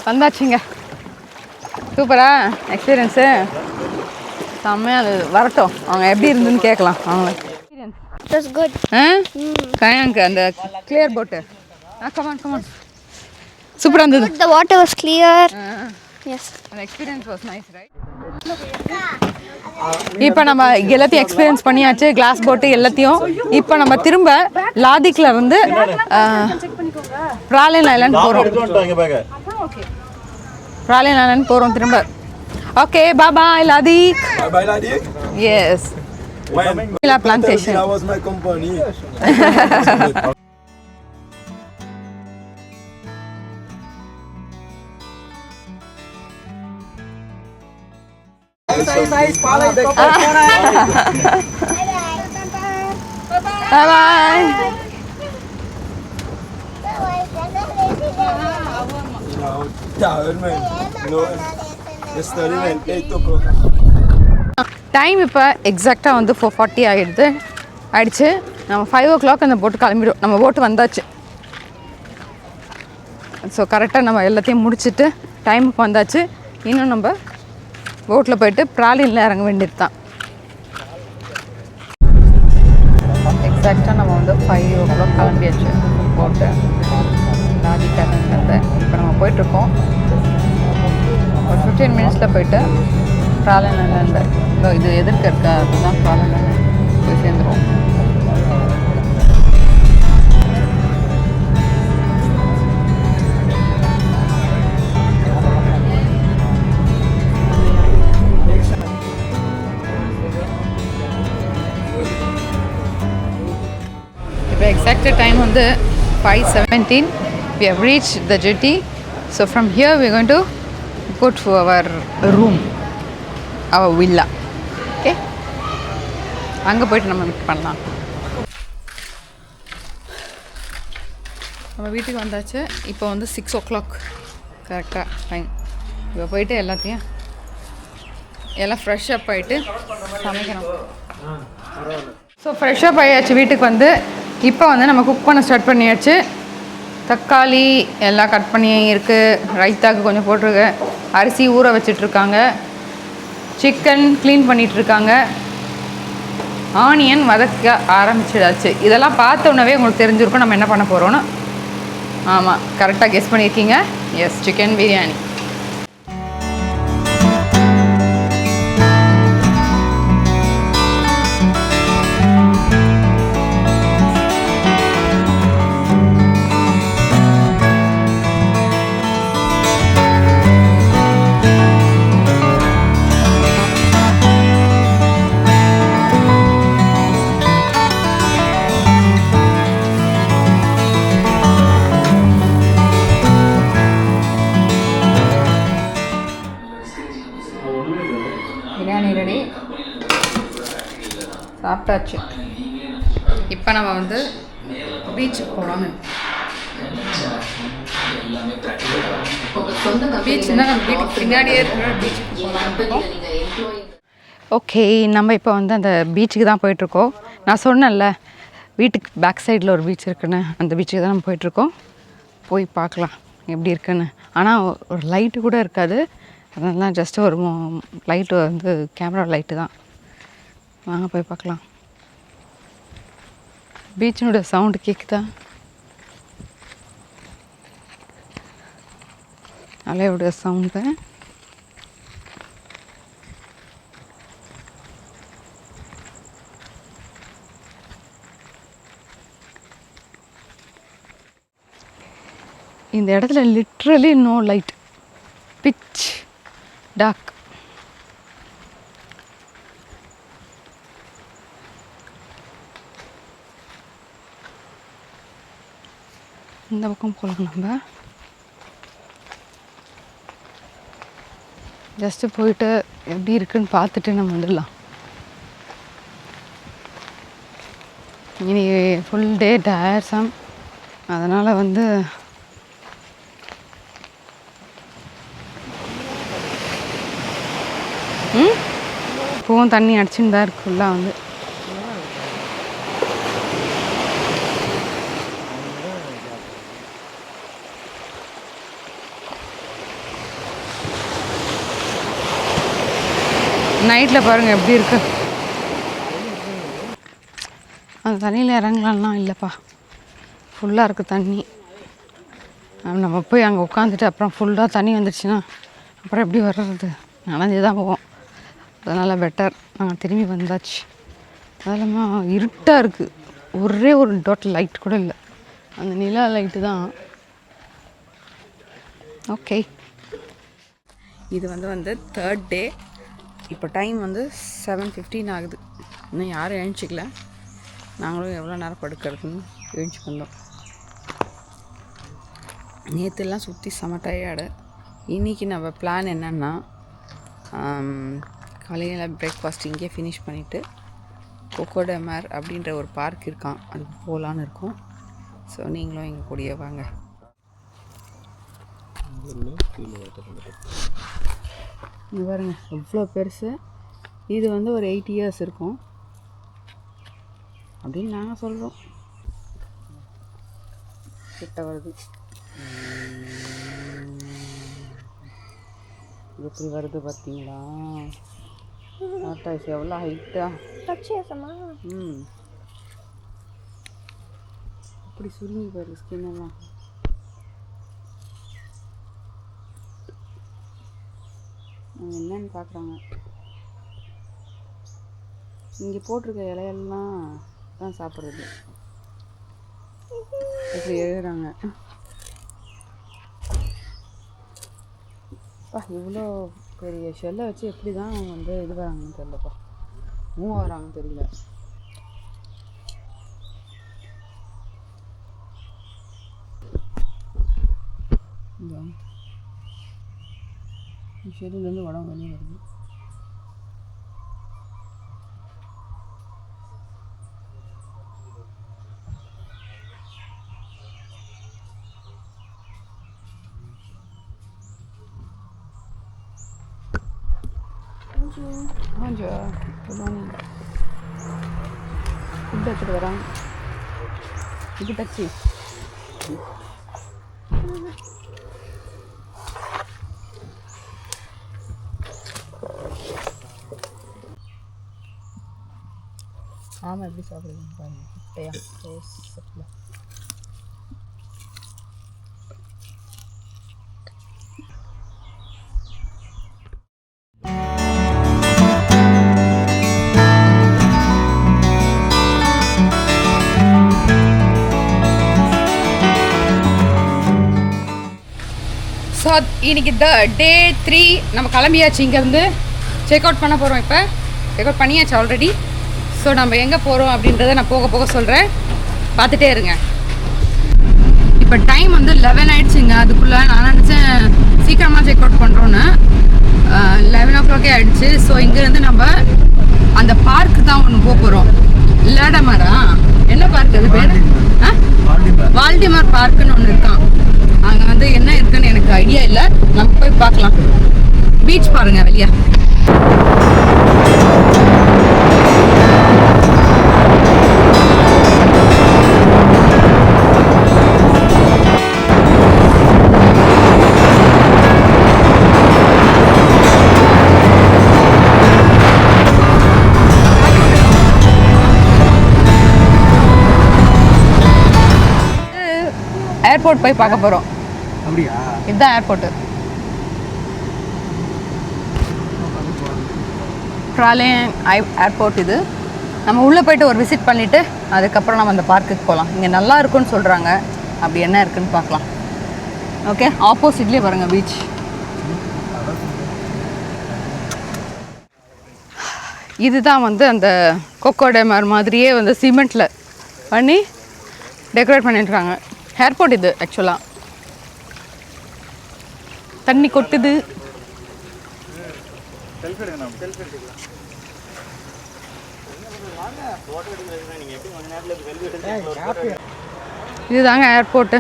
வந்தாச்சுங்க. சூப்பரா எக்ஸ்பீரியன்ஸு செம்மையாக வரட்டும். அவங்க எப்படி இருந்துன்னு கேட்கலாம். அவங்க கயாங்க் அந்த கிளியர் போட்டு கமான் சூப்பராக இருந்தது. The water was clear. Yes. The experience was nice, right? இப்போ நம்ம எல்லாத்தையும் எக்ஸ்பீரியன்ஸ் பண்ணியாச்சு, கிளாஸ் போட்டு எல்லாத்தையும். இப்போ நம்ம திரும்ப லாதிக்கில் இருந்து பிராலின் ஐலாண்ட் போகிறோம். பிராலின் ஐலாண்ட் போகிறோம் திரும்ப. Okay, bye லாதிக். Bye Ladik. Yes. Villa plantation. That was my company. Bye. Time இப்போ எக்ஸாக்டாக வந்து 4:40 ஆயிடுச்சு. நம்ம 5 o'clock அந்த போட்டு கிளம்பிடும். நம்ம போட்டு வந்தாச்சு. ஸோ கரெக்டாக நம்ம எல்லாத்தையும் முடிச்சுட்டு டைமுக்கு வந்தாச்சு. இன்னும் நம்ம போட்டில் போயிட்டு பிராலினில் இறங்க வேண்டியது தான். எக்ஸாக்டாக நம்ம வந்து 5 o'clock கிளம்பியாச்சு போட்டு லாதிக்காரங்க. இப்போ நம்ம போயிட்டுருக்கோம். ஒரு 15 minutesல போயிட்டு பிராலின் ஐலாண்டு இது எதிர்க்க இருக்கா அதுதான் பிராலின் ஐலாண்ட் போய் சேர்ந்துருவோம். இப்போ எக்ஸாக்ட் டைம் வந்து 5:17. We have reached the jetty. So from here we are going to go to our room, our villa. Okay, அங்கே போய்ட்டு நம்ம மீட் பண்ணலாம். நம்ம வீட்டுக்கு வந்தாச்சு. இப்போ வந்து 6 o'clock கரெக்டாக டைம். இப்போ போயிட்டு எல்லாத்தையும் எல்லாம் ஃப்ரெஷ்ஷப் ஆகிட்டு சமைக்கணும். ஸோ ஃப்ரெஷ்ஷப் ஆகியாச்சு வீட்டுக்கு வந்து. இப்போ வந்து நம்ம குக் பண்ண ஸ்டார்ட் பண்ணியாச்சு. தக்காளி எல்லாம் கட் பண்ணி இருக்குது. ரைத்தாக்கு கொஞ்சம் போட்டிருக்கு. அரிசி ஊற வச்சிட்ருக்காங்க. சிக்கன் க்ளீன் பண்ணிகிட்ருக்காங்க. ஆனியன் வதக்க ஆரம்பிச்சிடாச்சு. இதெல்லாம் பார்த்த உடனே உங்களுக்கு தெரிஞ்சிருக்கும் நம்ம என்ன பண்ண போகிறோன்னு. ஆமாம், கரெக்டாக கெஸ் பண்ணியிருக்கீங்க. Yes, chicken biryani. Biryani ready, சாப்பிட்டாச்சு. இப்போ நம்ம வந்து பீச்சுக்கு போகலான்னு. பீச்சுன்னா நம்ம வீட்டுக்கு பின்னாடியே இருக்கிற பீச்சுக்கு போகலாம். ஓகே, நம்ம இப்போ வந்து அந்த பீச்சுக்கு தான் போயிட்டுருக்கோம். நான் சொன்னேன்ல வீட்டுக்கு பேக் சைடில் ஒரு பீச் இருக்குன்னு, அந்த பீச்சுக்கு தான் நம்ம போயிட்டுருக்கோம். போய் பார்க்கலாம் எப்படி இருக்குன்னு. ஆனால் ஒரு லைட்டு கூட இருக்காது. அதெல்லாம் ஜஸ்ட்டு ஒரு லைட்டு வந்து கேமரா லைட்டு தான். வாங்க போய் பார்க்கலாம். பீச்சினோட சவுண்டு கேட்குதா? அலையோட சவுண்டு. இந்த இடத்துல literally no light, pitch dark. இந்த பக்கம் போகலாம். நம்ம ஜஸ்ட்டு போயிட்டு எப்படி இருக்குன்னு பார்த்துட்டு நம்ம வந்துடலாம். இனி ஃபுல் டே டயர்ஸாம். அதனால் வந்து இப்போவும் தண்ணி அடிச்சுன்னு தான் இருக்கு ஃபுல்லாக வந்து. நைட்டில் பாருங்கள் எப்படி இருக்கு. அந்த தண்ணியில் இறங்கலாம்லாம் இல்லைப்பா, ஃபுல்லாக இருக்குது தண்ணி. நம்ம போய் அங்கே உட்காந்துட்டு அப்புறம் ஃபுல்லாக தண்ணி வந்துடுச்சுன்னா அப்புறம் எப்படி வர்றது? நனைஞ்சு தான் போவோம். அதனால் பெட்டர் நாங்கள் திரும்பி வந்தாச்சு. அதெல்லாம் இருட்டாக இருக்குது, ஒரே ஒரு டோட்டல் லைட் கூட இல்லை, அந்த நிலா லைட்டு தான். ஓகே, இது வந்து 3rd டே. இப்போ டைம் 7:15 ஆகுது. இன்னும் யாரும் எழுந்திக்கல. நாங்களும் எவ்வளோ நேரம் படுக்கிறதுன்னு எழுந்துச்சு வந்தோம். நேற்றுலாம் சுற்றி செம டயர்டு. இன்றைக்கி நம்ம பிளான் என்னென்னா, காலையில் பிரேக்ஃபாஸ்ட் இங்கேயே ஃபினிஷ் பண்ணிவிட்டு கொக்கோ டி மார் அப்படின்ற ஒரு பார்க் இருக்கான், அதுக்கு போகலான்னு இருக்கோம். ஸோ நீங்களும் எங்கள் கூடயே வாங்க. இங்கே பாருங்க எவ்வளோ பெருசு. இது ஒரு 8 இயர்ஸ் இருக்கும் அப்படின்னு நாங்கள் சொல்கிறோம். கிட்ட வருது, எப்படி வருது பார்த்தீங்களா? டாட்டாஸ் எவ்வளோ ஹைட்டா. அப்படி சுருங்கி பாரு ஸ்கின்னெல்லாம். என்னன்னு பார்க்குறாங்க. இங்கே போட்டிருக்க இலையெல்லாம் தான் சாப்பிட்றது. இப்படி எழுதுறாங்க. இவ்வளோ பெரிய ஷெல்லை வச்சு எப்படி தான் அவங்க இது வராங்கன்னு தெரியலப்பா, மூவ் ஆகிறாங்கன்னு தெரியல. ஷெல்லுலேருந்து உடம்பு வெளியே வருது. Bonjour. Good morning. Food எடுத்துட்டு வராங்க. இது டாக்ஸி. ஆமாம், எப்படி சாப்பிடுவீங்க பாருங்க. கிட்டையா ரோஸ்ல. ஸோ இன்னைக்கு டே 3 நம்ம கிளம்பியாச்சு. இங்கேருந்து செக் அவுட் பண்ண போகிறோம். இப்போ செக் அவுட் பண்ணியாச்சு ஆல்ரெடி. ஸோ நம்ம எங்கே போகிறோம் அப்படின்றத நான் போக போக சொல்கிறேன், பார்த்துட்டே இருங்க. இப்போ டைம் 11 ஆகிடுச்சிங்க. அதுக்குள்ளே நான் நினச்சேன் சீக்கிரமாக செக் அவுட் பண்ணுறோன்னு. 11 o'clock ஆகிடுச்சு. ஸோ இங்கேருந்து நம்ம அந்த பார்க்கு தான் ஒன்று போக போகிறோம். லேடமாரா என்ன பார்க் அது பேர்? வால்டிமார் பார்க்குன்னு ஒன்று இருக்கான். அங்கே என்ன இருக்குன்னு எனக்கு ஐடியா இல்லை, நம்ம போய் பார்க்கலாம். பீச் பாருங்க வெளியே. ஏர்போர்ட் போய் பார்க்க போகிறோம். அப்படியா? இதுதான் ஏர்போர்ட்டு. ட்ராலேன் ஏர்போர்ட் இது. நம்ம உள்ளே போய்ட்டு ஒரு விசிட் பண்ணிவிட்டு அதுக்கப்புறம் நம்ம அந்த பார்க்குக்கு போகலாம். இங்கே நல்லா இருக்குன்னு சொல்கிறாங்க, அப்படி என்ன இருக்குன்னு பார்க்கலாம். ஓகே, ஆப்போசிட்லேயே பாருங்கள் பீச். இதுதான் அந்த கொக்கோ டி மார் மாதிரியே சிமெண்ட்டில் பண்ணி டெக்கரேட் பண்ணிட்டுருக்காங்க. ஏர்போர்ட் இது ஆக்சுவலாக. தண்ணி கொட்டுது. இதுதாங்க ஏர்போர்ட்டு.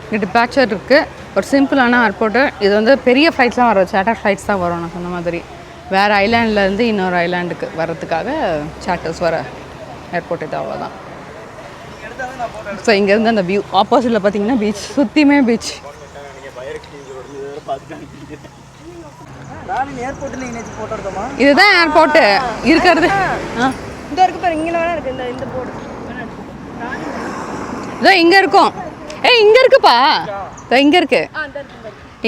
இங்கே டிபார்ச்சர் இருக்குது. ஒரு சிம்பிளான ஏர்போர்ட்டு. இது பெரிய ஃப்ளைட்ஸ்லாம் வரும், சார்ட்டர் ஃப்ளைட்ஸ் தான் வரும். நான் சொன்ன மாதிரி வேறு ஐலாண்ட்லேருந்து இன்னொரு ஐலாண்டுக்கு வர்றதுக்காக சார்ட்டர்ஸ் வர ஏர்போர்ட் இது, அவ்வளோதான். ஸோ இங்கேருந்து அந்த வியூ ஆப்போசிட்டில் பார்த்தீங்கன்னா பீச், சுற்றியுமே பீச். இதுதான் ஏர்போர்ட்டு இருக்கிறது. இந்த இருக்கு பாரு, இங்க வேணா இருக்கு இந்த போர்டு. இதோ இங்கே இருக்கும். இங்கே இருக்குப்பா. இதோ இங்கே இருக்கு.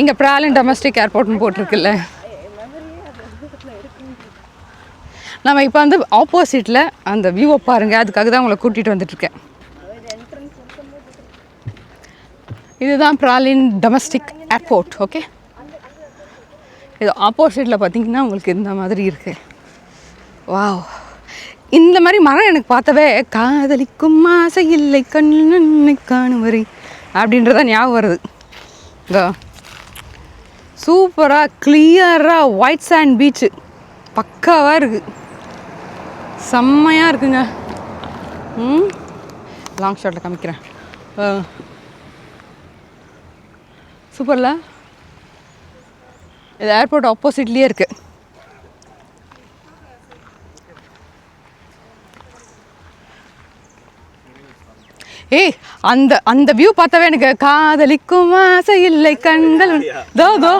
இங்கே பிராலின் டொமஸ்டிக் ஏர்போர்ட்னு போட்டிருக்குல்ல. நம்ம இப்போ வந்து ஆப்போசிட்டில் அந்த வியூவை பாருங்கள், அதுக்காக தான் உங்களை கூட்டிகிட்டு வந்துட்டுருக்கேன். இதுதான் பிராலின் டொமஸ்டிக் ஏர்போர்ட். ஓகே, இது ஆப்போசிட்டில் பார்த்தீங்கன்னா உங்களுக்கு இந்த மாதிரி இருக்குது. வாவ், இந்த மாதிரி மரம் எனக்கு பார்த்தவே காதலிக்கும் ஆசை இல்லை கண்ணை காணும் வரை அப்படின்றத ஞாபகம் வருது. இதோ சூப்பராக கிளியராக ஒயிட் சாண்ட் பீச்சு பக்காவாக இருக்குது, செம்மையாக இருக்குங்க. லாங் ஷாட்டில் காமிக்கிறேன். சூப்பர்ல, இது ஏர்போர்ட் ஆப்போசிட்லேயே இருக்குது. அந்த அந்த வியூ பார்த்தாவே எனக்கு காதலிக்கும் ஆசை இல்லை கண்கள் தோ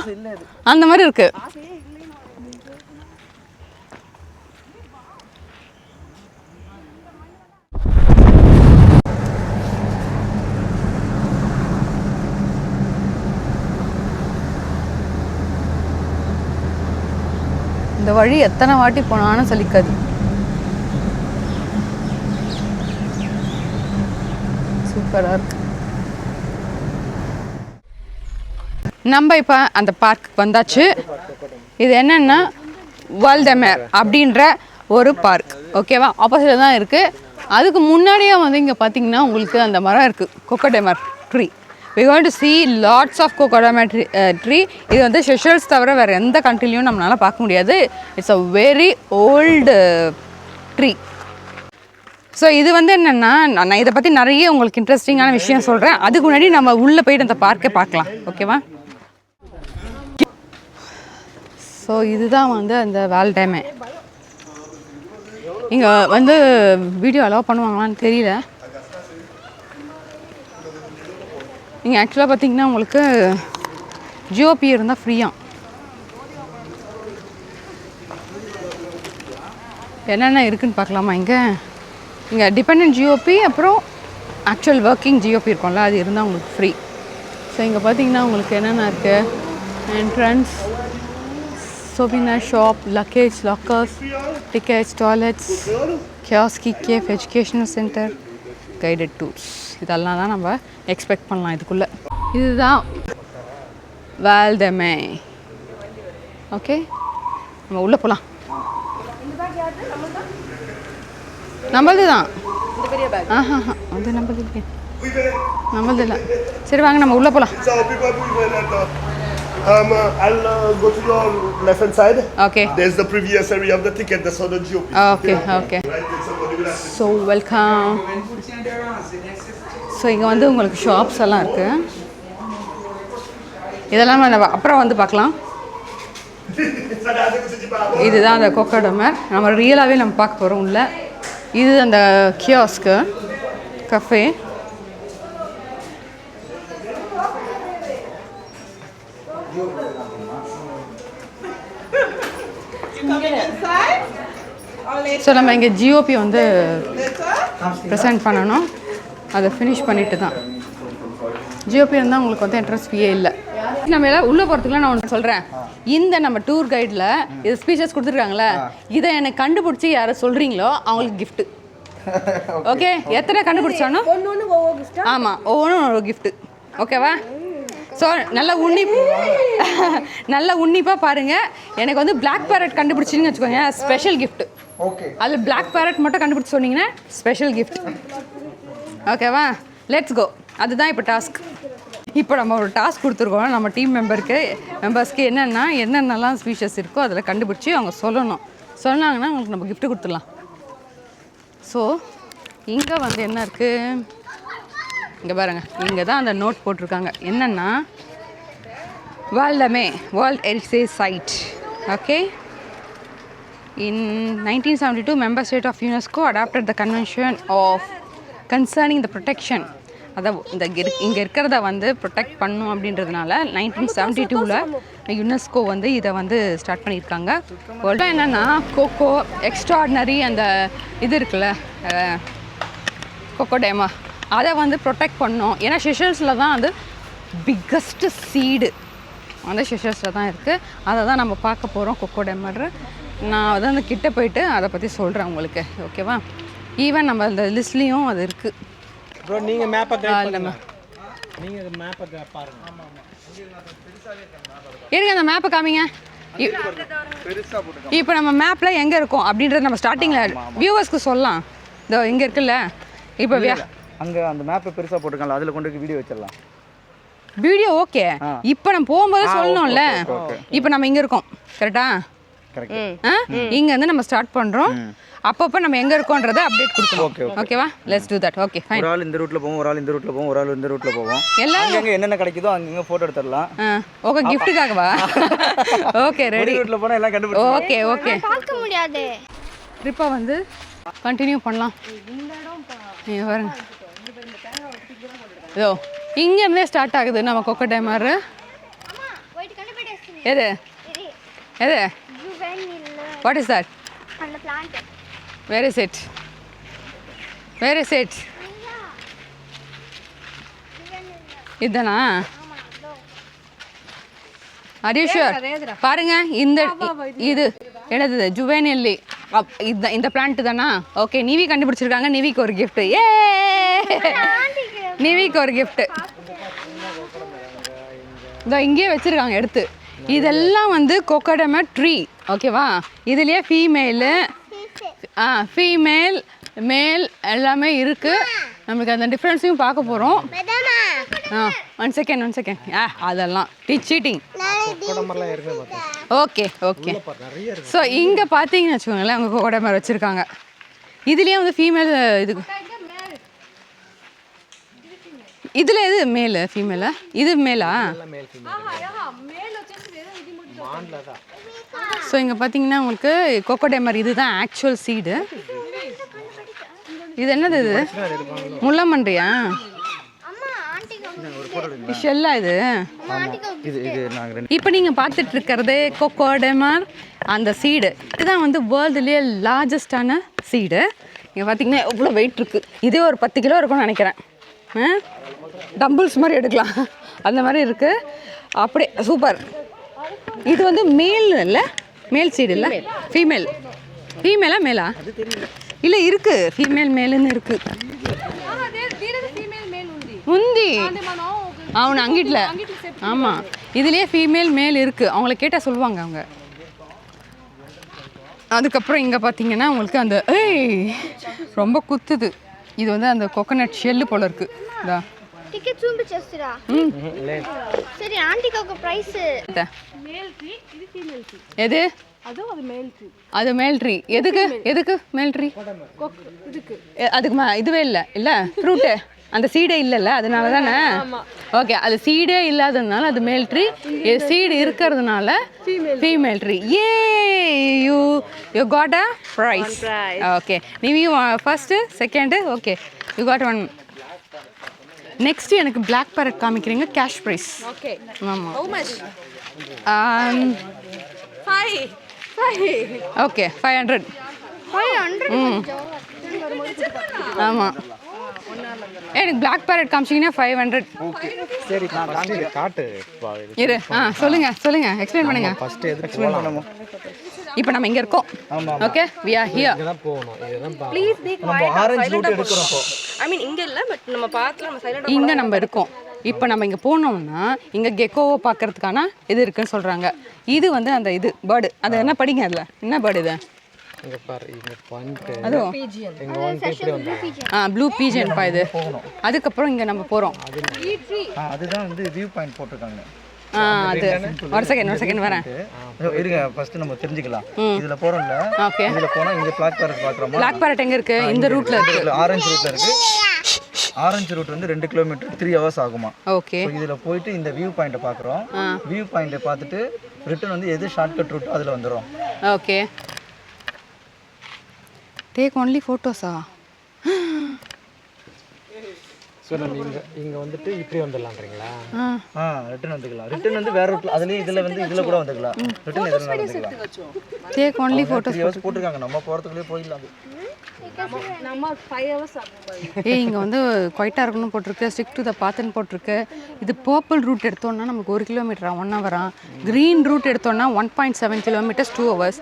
அந்த மாதிரி இருக்கு. இந்த வழி எத்தனை வாட்டி போனாலும் சலிக்காது. சூப்பராக இருக்கு. நம்ம இப்போ அந்த பார்க்குக்கு வந்தாச்சு. இது என்னென்னா வால்டெமேர் அப்படின்ற ஒரு பார்க். ஓகேவா, ஆப்போசிட்டில் தான் இருக்குது. அதுக்கு முன்னாடியே வந்து இங்கே பார்த்தீங்கன்னா உங்களுக்கு அந்த மரம் இருக்குது, கொக்கோடெமர் tree. we going to see lots of crocodile tree. இது வந்து செஷல்ஸ் தவிர வேறு எந்த கண்ட்ரிலையும் நம்மளால் பார்க்க முடியாது. It's a very old tree. So இது வந்து என்னென்னா, நான் இதை பற்றி நிறைய உங்களுக்கு இன்ட்ரெஸ்டிங்கான விஷயம் சொல்கிறேன். அதுக்கு முன்னாடி நம்ம உள்ளே போயிட்டு அந்த பார்க்கை பார்க்கலாம். ஓகேவா, ஸோ இதுதான் வந்து அந்த வால்டெமே. இங்கே வந்து வீடியோ அலோவ் பண்ணுவாங்களான்னு தெரியல. நீங்கள் ஆக்சுவலாக பார்த்தீங்கன்னா உங்களுக்கு ஜிஓபி இருந்தால் ஃப்ரீயாக. என்னென்ன இருக்குதுன்னு பார்க்கலாமா? இங்கே டிபெண்டன்ட் ஜிஓபி அப்புறம் ஆக்சுவல் ஒர்க்கிங் ஜிஓபி இருக்கும்ல, அது இருந்தால் உங்களுக்கு ஃப்ரீ. ஸோ இங்கே பார்த்தீங்கன்னா உங்களுக்கு என்னென்ன இருக்குது, entrance, souvenir shop, luggage, lockers, tickets, toilets, kiosk, cafe, educational center, guided tours. இதெல்லாம் தான் நம்ம எக்ஸ்பெக்ட் பண்ணலாம் இதுக்குள்ளே. இதுதான் வால்டெமே. ஓகே, நம்ம உள்ளே போகலாம். நம்மளது தான். அது நம்மளது இல்லை. சரி வாங்க நம்ம உள்ளே போகலாம். I'll go to your left hand side. Okay. There's the previous area of the ticket. That's all the GOP. Okay. So welcome. So இங்கே வந்து உங்களுக்கு ஷாப்ஸ் எல்லாம் இருக்குது. இதெல்லாம் நம்ம அப்புறம் வந்து பார்க்கலாம். இதுதான் அந்த கொக்கோடெமர். நம்ம ரியலாகவே நம்ம பார்க்க போகிறோம் உள்ள. இது அந்த கியாஸ்க்கு கஃபே. ஸோ நம்ம இங்கே ஜிஓபி வந்து ப்ரெசென்ட் பண்ணணும். அதை ஃபினிஷ் பண்ணிட்டு தான். ஜிஓபி இருந்தால் உங்களுக்கு வந்து என்ட்ரன்ஸ் ஃபீயே இல்லை. நம்ம எல்லாம் உள்ளே போகிறதுக்குலாம் நான் ஒன்று சொல்கிறேன். இந்த நம்ம டூர் கைடில் இது ஸ்பீச்சஸ் கொடுத்துருக்காங்களே, இதை எனக்கு கண்டுபிடிச்சி யாரை சொல்கிறீங்களோ அவங்களுக்கு கிஃப்ட்டு. ஓகே, எத்தனை கண்டுபிடிச்சானோ ஆமாம், ஒவ்வொன்றும் ஒரு கிஃப்ட்டு. ஓகேவா? ஸோ நல்லா உன்னிப்பாக பாருங்கள். எனக்கு வந்து பிளாக் பேரட் கண்டுபிடிச்சின்னு வச்சுக்கோங்க, ஸ்பெஷல் கிஃப்ட்டு. ஓகே, அதில் பிளாக் பேரட் மட்டும் கண்டுபிடிச்சி சொன்னீங்கன்னா ஸ்பெஷல் கிஃப்ட். ஓகேவா, லெட்ஸ் கோ. அதுதான் இப்போ டாஸ்க். இப்போ நம்ம ஒரு டாஸ்க் கொடுத்துருக்கோம் நம்ம டீம் மெம்பர்ஸ்க்கு. என்னென்னலாம் ஸ்பீச்சஸ் இருக்கோ அதில் கண்டுபிடிச்சி அவங்க சொன்னாங்கன்னா அவங்களுக்கு நம்ம கிஃப்ட் கொடுத்துடலாம். ஸோ இங்கே வந்து என்ன இருக்குது, இங்கே பாருங்கள், இங்கே தான் அந்த நோட் போட்டிருக்காங்க. என்னென்னா வால்டெமே world heritage site. Okay, in 1972 member state of UNESCO adopted the convention of concerning the protection அதான் இந்த இங்கே இருக்கிறத வந்து ப்ரொடெக்ட் பண்ணும் அப்படின்றதுனால 1972 யுனெஸ்கோ வந்து இதை வந்து ஸ்டார்ட் பண்ணியிருக்காங்க. வேர்ல்டு என்னென்னா கோகோ எக்ஸ்ட்ராடினரி அந்த இது இருக்குல்ல கொக்கோடேமா அதை வந்து ப்ரொடெக்ட் பண்ணோம். ஏன்னா செஷல்ஸில் தான் வந்து பிக்கஸ்ட்டு சீடு அந்த செஷல்ஸில் தான் இருக்குது. அதை தான் நம்ம பார்க்க போகிறோம் கொக்கோடேமர். நான் வந்து அந்த கிட்ட போயிட்டு அதை பற்றி சொல்கிறேன் உங்களுக்கு, ஓகேவா? ஈவன் நம்ம அந்த லிஸ்ட்லேயும் அது இருக்குது. ப்ரோ நீங்கள் மேப்பை பாருங்க. நீங்கள் மேப்பை பாருங்க. இருங்க அந்த மேப்பை காமிங்க. இப்போ நம்ம மேப்பில் எங்கே இருக்கோம் அப்படின்றத நம்ம ஸ்டார்டிங்கில் வியூவர்ஸ்க்கு சொல்லலாம். இதோ இங்கே இருக்குல்ல, இப்போ அங்கே அந்த மேப்பை பெருசாக போட்டுருக்காங்களா, அதில் கொண்டு வீடியோ வச்சிடலாம். Video okay. இப்போ நம்ம போகும்போது சொல்லணும்ல. இப்போ நம்ம இங்கே இருக்கோம், கரெக்டா? இங்கே வந்து நம்ம ஸ்டார்ட் பண்ணுறோம். அப்பப்போ நம்ம எங்கே இருக்கோன்றதை அப்டேட் கொடுக்கணும். ஓகேவா? Let's do that. Okay fine. ஒரு ஆள் இந்த ரூட்டில் போவோம், ஒரு ஆள் இந்த ரூட்டில் போவோம், ஒரு ஆள் இந்த ரூட்டில் போவோம். எல்லாம் எங்கே என்னென்ன கிடைக்குதோ அங்கங்கே ஃபோட்டோ எடுத்துடலாம். ஓகே, கிஃப்ட்டுக்காகவா? Okay ready. ரூட்டில் போனால் எல்லாம் கண்டுபிடிச்சு. Okay okay. பார்க்க முடியாது. ட்ரிப்பை வந்து கண்டினியூ பண்ணலாம். நீங்கள் பாருங்க, இதோ இங்கேருந்தே ஸ்டார்ட் ஆகுது நம்ம கொக்கோடேமர். எது எது? What is that? Where is it? Where is it? இதுதானா? Are you sure? பாருங்க, இந்த இது என்னது? ஜுவேனில்லி. இந்த பிளான்ட் தானா? ஓகே, நிவி கண்டுபிடிச்சிருக்காங்க. நிவிக்கு ஒரு கிஃப்ட். ஏ நிவிக்கு ஒரு கிஃப்ட். இதோ இங்கேயே வச்சுருக்காங்க எடுத்து. இதெல்லாம் வந்து கொக்கோடேமர் ட்ரீ, ஓகேவா? இதுலேயே ஃபீமேல் மேல் எல்லாமே இருக்குது. நமக்கு அந்த டிஃப்ரென்ஸையும் பார்க்க போகிறோம். One second. அதெல்லாம் சீட்டிங். Okay okay. ஸோ இங்கே பார்த்தீங்கன்னு வச்சுக்கோங்களேன், அவங்க கொக்கோடேமர் வச்சுருக்காங்க. இதுலேயே வந்து ஃபீமேல் இது. இதில் எது மேலு ஃபீமேலா? இது மேலா? ஸோ இங்கே பார்த்தீங்கன்னா உங்களுக்கு கொக்கோடேமர் இதுதான் ஆக்சுவல் சீடு. இது என்னது? இது முள்ளமன்றியா? ஷெல்லா இது? இப்போ நீங்கள் பார்த்துட்டு இருக்கிறது கொக்கோடேமர் அந்த சீடு. இதுதான் வந்து வேர்ல்டுலேயே லார்ஜஸ்டான சீடு. இங்கே பார்த்தீங்கன்னா எவ்வளோ வெயிட் இருக்குது. இதே ஒரு 10 கிலோ இருக்கும்னு நினைக்கிறேன். டம்பிள்ஸ் மாதிரி எடுக்கலாம், அந்த மாதிரி இருக்குது. அப்படியே சூப்பர். இது வந்து மேல் இல்லை, மேல் சீடு இல்லை, ஃபீமேலா மேலா? இல்லை இருக்குது, ஃபீமேல் மேலுன்னு இருக்குது. உந்தி அவனு அங்கிட்டில். ஆமாம், இதுலேயே ஃபீமேல் மேல் இருக்குது. அவங்கள கேட்டால் சொல்லுவாங்க அவங்க. அதுக்கப்புறம் இங்கே பார்த்தீங்கன்னா உங்களுக்கு அந்த ரொம்ப குத்துது. இது வந்து அந்த கோகனட் ஷெல்லு போல இருக்குது. இதா టికెట్ చూపించేస్తారా? సరే ఆంటీ కి ఒక ప్రైస్. మేల్ ట్రీ, ఇది ఫీమేల్ ట్రీ. எது? அது மேல் ட்ரீ. அது மேல் ட்ரீ. எதுக்கு மேல் ட்ரீ? இதுக்கு அதுக்கு இதுவே இல்லை ஃப்ரூட்டு அந்த சீடே இல்லைல்ல, அதனால தானே. ஓகே, அது சீடே இல்லாததுனால அது மேல் ட்ரீ. சீடு இருக்கிறதுனால ஃபீமேல் ட்ரீ. ஏ you got a prize. Okay, நீ first second. Okay, you got one. Next எனக்கு பிளாக் பேரட் காமிக்கிறீங்க. Cash prize. ஓகே. ஆமாம். How much? 5. ஓகே, 500. 500. ஆமாம், எனக்கு பிளாக் பேரட் காமிச்சிங்கன்னா 500. சரி, நான் காட்டு இரு. சொல்லுங்க எக்ஸ்பிளைன் பண்ணுங்க. ஃபர்ஸ்ட் எக்ஸ்பிளைன் பண்ணுவோம். இப்போ நம்ம இங்கே இருக்கோம். Okay, we are here. இதெல்லாம் போகணும். இதெல்லாம் please be quiet. Orange route எடுக்கிறோம். ஐ மீன் இங்க இல்ல, பட் நம்ம பாத்துல நம்ம சைலண்டா இங்கே நம்ம இருக்கோம். இப்போ நம்ம இங்கே போனோம்னா இங்கே கெக்கோவை பார்க்கறதுக்கான இது இருக்குன்னு சொல்கிறாங்க. இது வந்து அந்த இது பேர்டு. அது என்ன படிங்க? அதில் என்ன பேர்டு இது? இங்க பாரு, இங்க பாயிண்ட். அதுவும் இங்க வந்து இப்படி வந்தா ப்ளூ பீஜன் பா இது. அதுக்கப்புறம் இங்கே நம்ம போகிறோம். அதுதான் வந்து வியூ பாயிண்ட் போட்டிருக்காங்க. அது ஒரு செகண்ட் வரேன். இருங்க, ஃபர்ஸ்ட் நம்ம தெரிஞ்சுக்கலாம். இதுல போறோம்ல, ஓகே, இதுல போனா இங்க பிளாக் பேரட் பார்க்கறோமா? பிளாக் பேரட் எங்க இருக்கு? இந்த ரூட்ல இருக்கு. ஆரஞ்சு ரூட்ல இருக்கு. ஆரஞ்சு ரூட் வந்து 2 கிலோமீட்டர் 3 ஹவர்ஸ் ஆகுமா. ஓகே, இதுல போயிட்டு இந்த வியூ பாயிண்ட பார்க்கறோம். வியூ பாயிண்ட பார்த்துட்டு ரிட்டர்ன் வந்து எது ஷார்ட்கட் ரூட் அதுல வந்துரும். ஓகே, டேக் ஒன்லி போட்டோஸா? ஸோ நம்ம இங்கே வந்துட்டு இப்படி வந்துடலான்றீங்களா? ரிட்டர்ன் வந்துக்கலாம். ரிட்டர்ன் வந்து வேற ரூட்ல அதுலயும் இதுல கூட வந்துக்கலாம். ரிட்டர்ன் எதுல வந்துக்கலாம். டேக் ஒன்லி ஃபோட்டோஸ் 3 hours போட்டுருக்காங்க. நம்ம போறதுக்குள்ளே போயிடலாம். நம்ம 5 hours ஆகும். இங்கே வந்து குவைட்டாக இருக்கணும்னு போட்டிருக்கு, ஸ்டிக் டு த பாத்துன்னு போட்டிருக்கு. இது பர்பிள் ரூட் எடுத்தோன்னா நமக்கு 1 கிலோமீட்டரா 1 hour. க்ரீன் ரூட் எடுத்தோன்னா 1.7 kilometers 2 hours.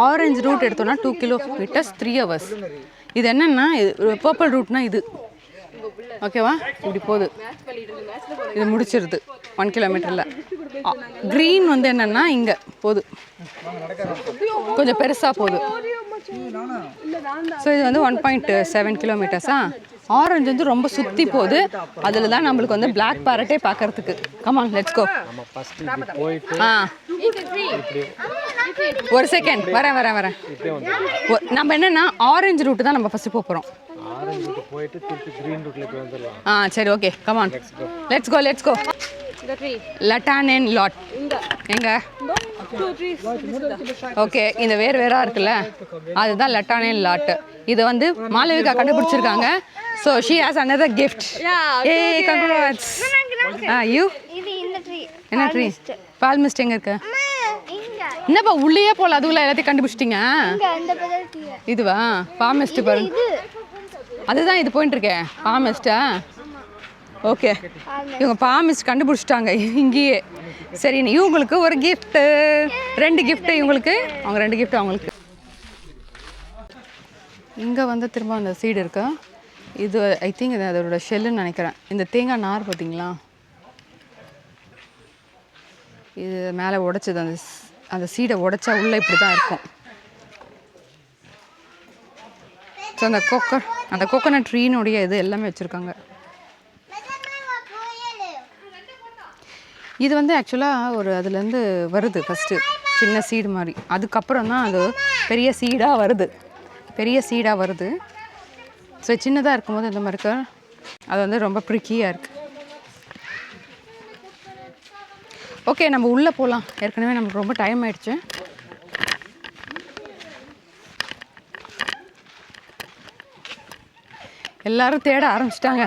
ஆரஞ்சு ரூட் எடுத்தோன்னா 2 kilometers 3 hours. இது என்னென்னா பர்பிள் ரூட்னா இது ஓகேவா, இப்படி போகுது, இது முடிச்சிருது 1 kilometerல. க்ரீன் வந்து என்னென்னா இங்கே போகுது, கொஞ்சம் பெருசாக போகுது. ஸோ இது வந்து 1.7 kilometers. ஆரஞ்சு வந்து ரொம்ப சுற்றி போகுது, அதில் தான் நம்மளுக்கு வந்து பிளாக் பேரட்டே பார்க்கறதுக்கு. Come on let's go. நம்ம ஃபஸ்ட்டு இப்படி போயிட்டு ஒரு செகண்ட் வரேன். நம்ம என்னென்னா ஆரஞ்சு ரூட்டு தான் நம்ம ஃபஸ்ட்டு போகிறோம். ஆரஞ்சு ரூட் போயிட்டு திருப்பி க்ரீன் ரூட்டில் போய் வந்துடலாம். சரி ஓகே கமான் லெட்ஸ் கோ. லட்டானேன் லாட் எங்க? ஓகே, இந்த வேறாக இருக்குல்ல, அதுதான் லட்டானேன் லாட். இது வந்து மாளவிகா கண்டுபிடிச்சிருக்காங்க. So she has another gift. ஏய் கங்க்ராட்ஸ். யூ இது இந்த ட்ரீ. என்ன ட்ரீ? பால் மிஸ்ட் எங்கே இருக்கு? இங்க என்னப்பா உள்ளேயே போகல, அதுக்குள்ள எல்லாத்தையும் கண்டுபிடிச்சிட்டிங்க. இங்க அந்த பதல் ட்ரீ. இதுவா பாமிஸ்ட் பாருங்க, இது அதுதான் இது போயிட்டு இருக்கேன் பாமிஸ்டா. ஓகே, இவங்க பாமிஸ்ட் கண்டுபிடிச்சிட்டாங்க இங்கேயே. சரி, இவங்களுக்கு ஒரு கிஃப்ட்டு, 2 gift இவங்களுக்கு, அவங்க 2 gift அவங்களுக்கு. இங்கே வந்து திரும்ப அந்த சீடு இருக்கா, இது ஐ திங்க் இது அதோட ஷெல்லுன்னு நினைக்கிறேன். இந்த தேங்காய் நார் பார்த்தீங்களா, இது மேலே உடைச்சது, அந்த சீடை உடைச்சா உள்ளே இப்படி தான் இருக்கும். ஸோ அந்த கோகோனட் ட்ரீனுடைய இது எல்லாமே வச்சுருக்காங்க. இது வந்து ஆக்சுவலாக ஒரு அதுலேருந்து வருது ஃபஸ்ட்டு சின்ன சீடு மாதிரி, அதுக்கப்புறம் தான் அது பெரிய சீடாக வருது. ஸோ சின்னதாக இருக்கும்போது இந்த மாதிரி இருக்கு, அது வந்து ரொம்ப ப்ரிக்கியாக இருக்குது. ஓகே, நம்ம உள்ளே போகலாம். ஏற்கனவே நமக்கு ரொம்ப டைம் ஆயிடுச்சு. எல்லாரும் தேட ஆரம்பிச்சிட்டாங்க.